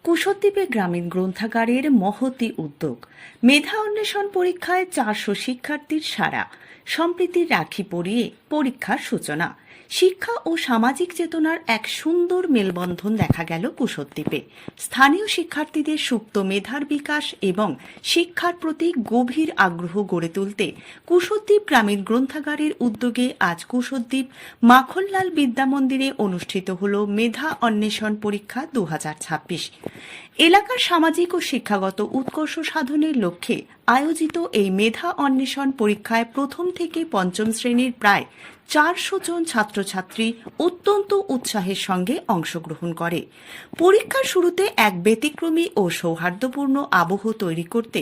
কুশদ্বীপে গ্রামীণ গ্রন্থাগারের মহতী উদ্যোগ। মেধা অন্বেষণ পরীক্ষায় 400 শিক্ষার্থীর সাড়া। সম্প্রীতির রাখি পরিয়ে পরীক্ষার সূচনা। শিক্ষা ও সামাজিক চেতনার এক সুন্দর মেলবন্ধন দেখা গেল কুশদ্বীপে। স্থানীয় শিক্ষার্থীদের সুপ্ত মেধার বিকাশ এবং শিক্ষার প্রতি গভীর আগ্রহ গড়ে তুলতে কুশদ্বীপ গ্রামীণ গ্রন্থাগারের উদ্যোগে আজ কুশদ্বীপ মাখনলাল বিদ্যামন্দিরে অনুষ্ঠিত হল মেধা অন্বেষণ পরীক্ষা 2026। এলাকার সামাজিক ও শিক্ষাগত উৎকর্ষ সাধনের লক্ষ্যে আয়োজিত এই মেধা অন্বেষণ পরীক্ষায় প্রথম থেকে পঞ্চম শ্রেণীর প্রায় 400 জন ছাত্রছাত্রী অত্যন্ত উৎসাহের সঙ্গে অংশগ্রহণ করে। পরীক্ষার শুরুতে এক ব্যতিক্রমী ও সৌহার্দ্যপূর্ণ আবহ তৈরি করতে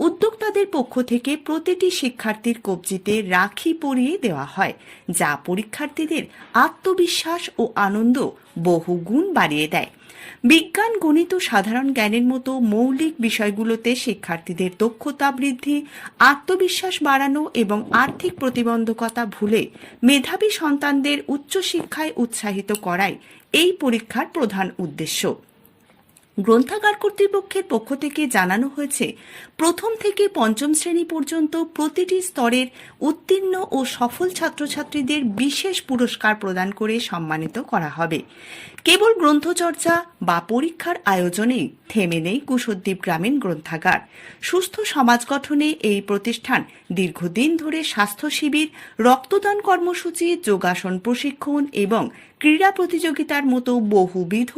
উদ্যোক্তাদের পক্ষ থেকে প্রতিটি শিক্ষার্থীর কবজিতে রাখি পরিয়ে দেওয়া হয়, যা পরীক্ষার্থীদের আত্মবিশ্বাস ও আনন্দ বহুগুণ বাড়িয়ে দেয়। বিজ্ঞান, গণিত ও সাধারণ জ্ঞানের মতো মৌলিক বিষয়গুলোতে শিক্ষার্থীদের দক্ষতা বৃদ্ধি, আত্মবিশ্বাস বাড়ানো এবং আর্থিক প্রতিবন্ধকতা ভুলে মেধাবী সন্তানদের উচ্চশিক্ষায় উৎসাহিত করাই এই পরীক্ষার প্রধান উদ্দেশ্য। গ্রন্থাগার কর্তৃপক্ষের পক্ষ থেকে জানানো হয়েছে, প্রথম থেকে পঞ্চম শ্রেণী পর্যন্ত প্রতিটি স্তরের উত্তীর্ণ ও সফল ছাত্রছাত্রীদের বিশেষ পুরস্কার প্রদান করে সম্মানিত করা হবে। কেবল গ্রন্থচর্চা বা পরীক্ষার আয়োজনেই থেমে নেই কুশদ্বীপ গ্রামীণ গ্রন্থাগার। সুস্থ সমাজ গঠনে এই প্রতিষ্ঠান দীর্ঘদিন ধরে স্বাস্থ্য শিবির, রক্তদান কর্মসূচি, যোগাসন প্রশিক্ষণ এবং ক্রীড়া প্রতিযোগিতার মতো বহুবিধ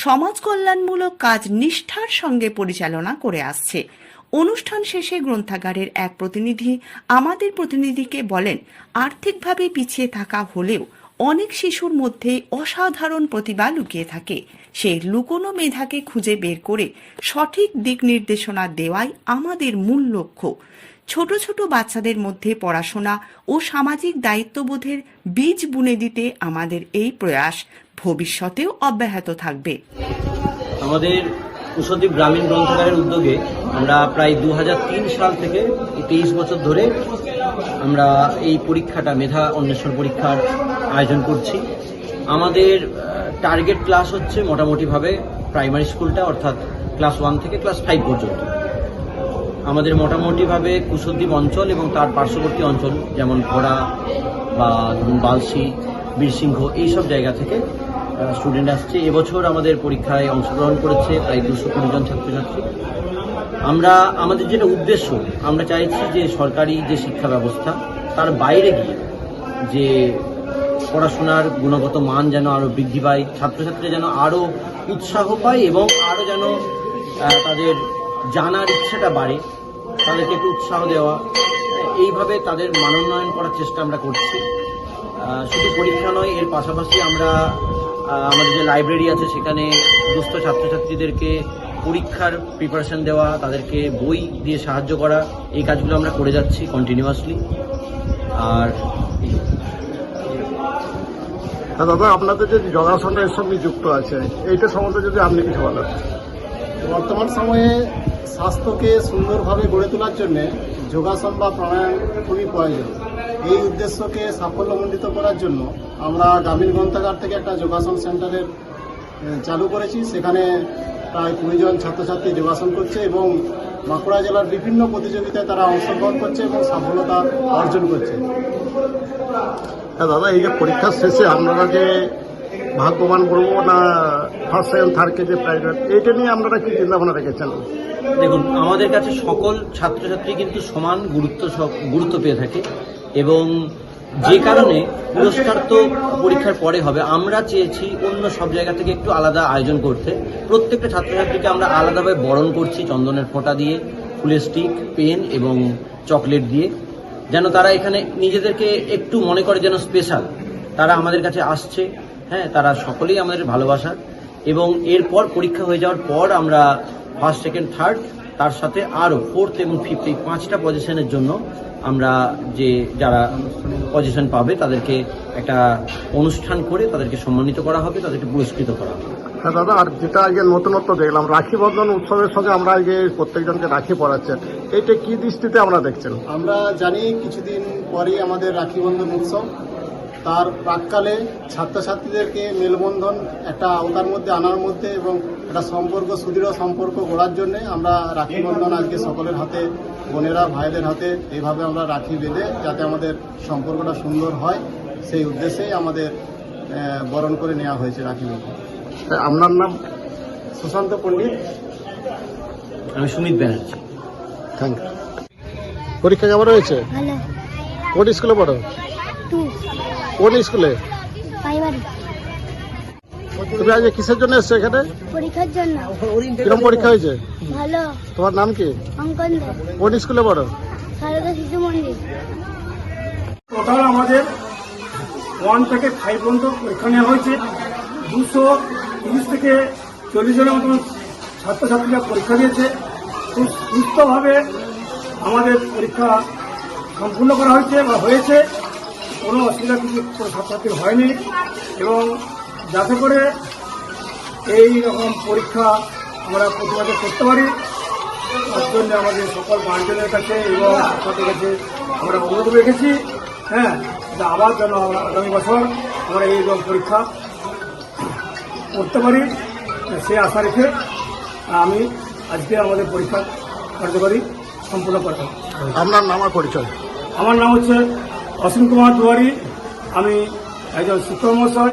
সমাজ কল্যাণমূলক কাজ নিষ্ঠার সঙ্গে পরিচালনা করে আসছে। অনুষ্ঠান শেষে গ্রন্থাগারের এক প্রতিনিধি আমাদের প্রতিনিধিকে বলেন, আর্থিকভাবে পিছিয়ে থাকা হলেও অনেক শিশুর মধ্যে অসাধারণ প্রতিভা লুকিয়ে থাকে। সেই লুকোনো মেধাকে খুঁজে বের করে সঠিক দিক নির্দেশনা দেওয়াই আমাদের মূল লক্ষ্য। ছোট ছোট বাচ্চাদের মধ্যে পড়াশোনা ও সামাজিক দায়িত্ববোধের বীজ বুনে দিতে আমাদের এই প্রয়াস ভবিষ্যতেও অব্যাহত থাকবে। আমাদের কুশদ্বীপ গ্রামীণ গ্রন্থাগারের উদ্যোগে আমরা প্রায় 2003 সাল থেকে 23 বছর ধরে আমরা এই পরীক্ষাটা মেধা অন্বেষণ পরীক্ষার আয়োজন করছি। আমাদের টার্গেট ক্লাস হচ্ছে মোটামুটিভাবে প্রাইমারি স্কুলটা, অর্থাৎ ক্লাস 1 থেকে ক্লাস 5 পর্যন্ত। আমাদের মোটামুটিভাবে কুশদ্বীপ অঞ্চল এবং তার পার্শ্ববর্তী অঞ্চল যেমন ঘোড়া বা ধরুন বালসি, বীরসিংহ, এইসব জায়গা থেকে স্টুডেন্ট আসছে। এবছর আমাদের পরীক্ষায় অংশগ্রহণ করেছে প্রায় 220 জন ছাত্রছাত্রী। আমাদের যেটা উদ্দেশ্য, আমরা চাইছি যে সরকারি যে শিক্ষা ব্যবস্থা তার বাইরে গিয়ে যে পড়াশোনার গুণগত মান যেন আরও বৃদ্ধি পায়, ছাত্রছাত্রীরা যেন আরও উৎসাহ পায় এবং আরও যেন তাদের জানার ইচ্ছাটা বাড়ে, তাদেরকে একটু উৎসাহ দেওয়া, এইভাবে তাদের মানোন্নয়ন করার চেষ্টা আমরা করছি। শুধু পরীক্ষা নয়, এর পাশাপাশি আমরা আমাদের যে লাইব্রেরি আছে সেখানে দুস্থ ছাত্রছাত্রীদেরকে পরীক্ষার প্রিপারেশন দেওয়া, তাদেরকে বই দিয়ে সাহায্য করা, এই কাজগুলো আমরা করে যাচ্ছি কন্টিনিউয়াসলি। আর দাদা, আপনাদের যে যোগাসনটা এর সঙ্গে যুক্ত আছে, এইটা সম্বন্ধে যদি আপনি কিছু বলেন। বর্তমান সময়ে স্বাস্থ্যকে সুন্দরভাবে গড়ে তোলার জন্য যোগাসন বা প্রাণায়াম খুবই প্রয়োজন। এই উদ্দেশ্যকে সাফল্যমণ্ডিত করার জন্য আমরা গ্রামীণ গ্রন্থাগার থেকে একটা যোগাসন সেন্টারের চালু করেছি। সেখানে প্রায় 20 জন ছাত্রছাত্রী যোগাসন করছে এবং বাঁকুড়া জেলার বিভিন্ন প্রতিযোগিতায় তারা অংশগ্রহণ করছে এবং সফলতা অর্জন করছে। হ্যাঁ দাদা, এই যে পরীক্ষার শেষে আপনারা যে ভাগ্যবান বলবো না ফার্স্ট সেকেন্ড থার্ডকে যে প্রাইজ, এইটা নিয়ে আপনারা কি চিন্তা ভাবনা রেখেছেন? দেখুন, আমাদের কাছে সকল ছাত্রছাত্রী কিন্তু সমান গুরুত্ব পেয়ে থাকে এবং যে কারণে পুরস্কার তো পরীক্ষার পরে হবে। আমরা চেয়েছি অন্য সব জায়গা থেকে একটু আলাদা আয়োজন করতে। প্রত্যেকটা ছাত্রছাত্রীকে আমরা আলাদাভাবে বরণ করছি চন্দনের ফোঁটা দিয়ে, ফুলের স্টিক, পেন এবং চকলেট দিয়ে, যেন তারা এখানে নিজেদেরকে একটু মনে করে যেন স্পেশাল। তারা আমাদের কাছে আসছে, হ্যাঁ, তারা সকলেই আমাদের ভালোবাসার। এবং এরপর পরীক্ষা হয়ে যাওয়ার পর আমরা ফার্স্ট, সেকেন্ড, থার্ড, তার সাথে আরও ফোর্থ এবং ফিফথ, এই 5টা পজিশনের জন্য আমরা যারা পজিশন পাবে তাদেরকে একটা অনুষ্ঠান করে তাদেরকে সম্মানিত করা হবে, তাদেরকে পুরস্কৃত করা হবে। হ্যাঁ দাদা, আর যেটা আজকে নতুনত্ব দেখলাম, রাখি বন্ধন উৎসবের সঙ্গে আমরা আজকে প্রত্যেকজনকে রাখি পরাচ্ছেন, এইটা কি দৃষ্টিতে আমরা দেখছেন? আমরা জানি কিছুদিন পরেই আমাদের রাখি বন্ধন উৎসব। তার প্রাককালে ছাত্রছাত্রীদেরকে মেলবন্ধন একটা আওতার মধ্যে আনার মধ্যে এবং একটা সম্পর্ক, সুদৃঢ় সম্পর্ক গড়ার জন্য আমরা রাখি বন্ধন আজকে সকলের হাতে, বোনেরা ভাইদের হাতে এইভাবে আমরা রাখি বেঁধে যাতে আমাদের সম্পর্কটা সুন্দর হয়, সেই উদ্দেশ্যেই আমাদের বরণ করে নেওয়া হয়েছে রাখি বন্ধন। আপনার নাম? সুশান্ত পণ্ডিত। আমি সুমিত ব্যানার্জি। Thank you. পরীক্ষা কেমন হয়েছে? ভালো। কোন স্কুলে পড়ো? 2 কোন স্কুলে? প্রাইমারি। তুমি আজ কিসের জন্য এসছো এখানে? পরীক্ষার জন্য। কিরকম পরীক্ষা হয়েছে? ভালো। তোমার নাম কি? অঙ্কন দে। কোন স্কুলে পড়ো? সারদা শিশু মন্দির। টোটাল আমাদের 1 থেকে 5 পর্যন্ত পরীক্ষা নেওয়া হয়েছে। 230 থেকে 40 জনের মতন ছাত্রছাত্রীরা পরীক্ষা দিয়েছে। খুব সুস্থভাবে আমাদের পরীক্ষা সম্পূর্ণ করা হয়েছে বা হয়েছে। কোনো অসুবিধা কিছু ছাত্রছাত্রীর হয়নি এবং যাতে করে এই রকম পরীক্ষা আমরা প্রতিবাদে করতে পারি, তার জন্য আমাদের সকল গার্জেনের কাছে এবং ছাত্রদের কাছে আমরা অনুরোধ রেখেছি, হ্যাঁ, যে আবার যেন আমরা আগামী বছর আমরা এই রকম পরীক্ষা করতে পারি, সে আশা রেখে আমি আজকে আমাদের পরীক্ষা কার্যকরী সম্পূর্ণ করতাম। আপনার নাম আর পরিচয়? আমার নাম হচ্ছে অসীম কুমার দুয়ারি, আমি একজন শিক্ষক মহাশয়।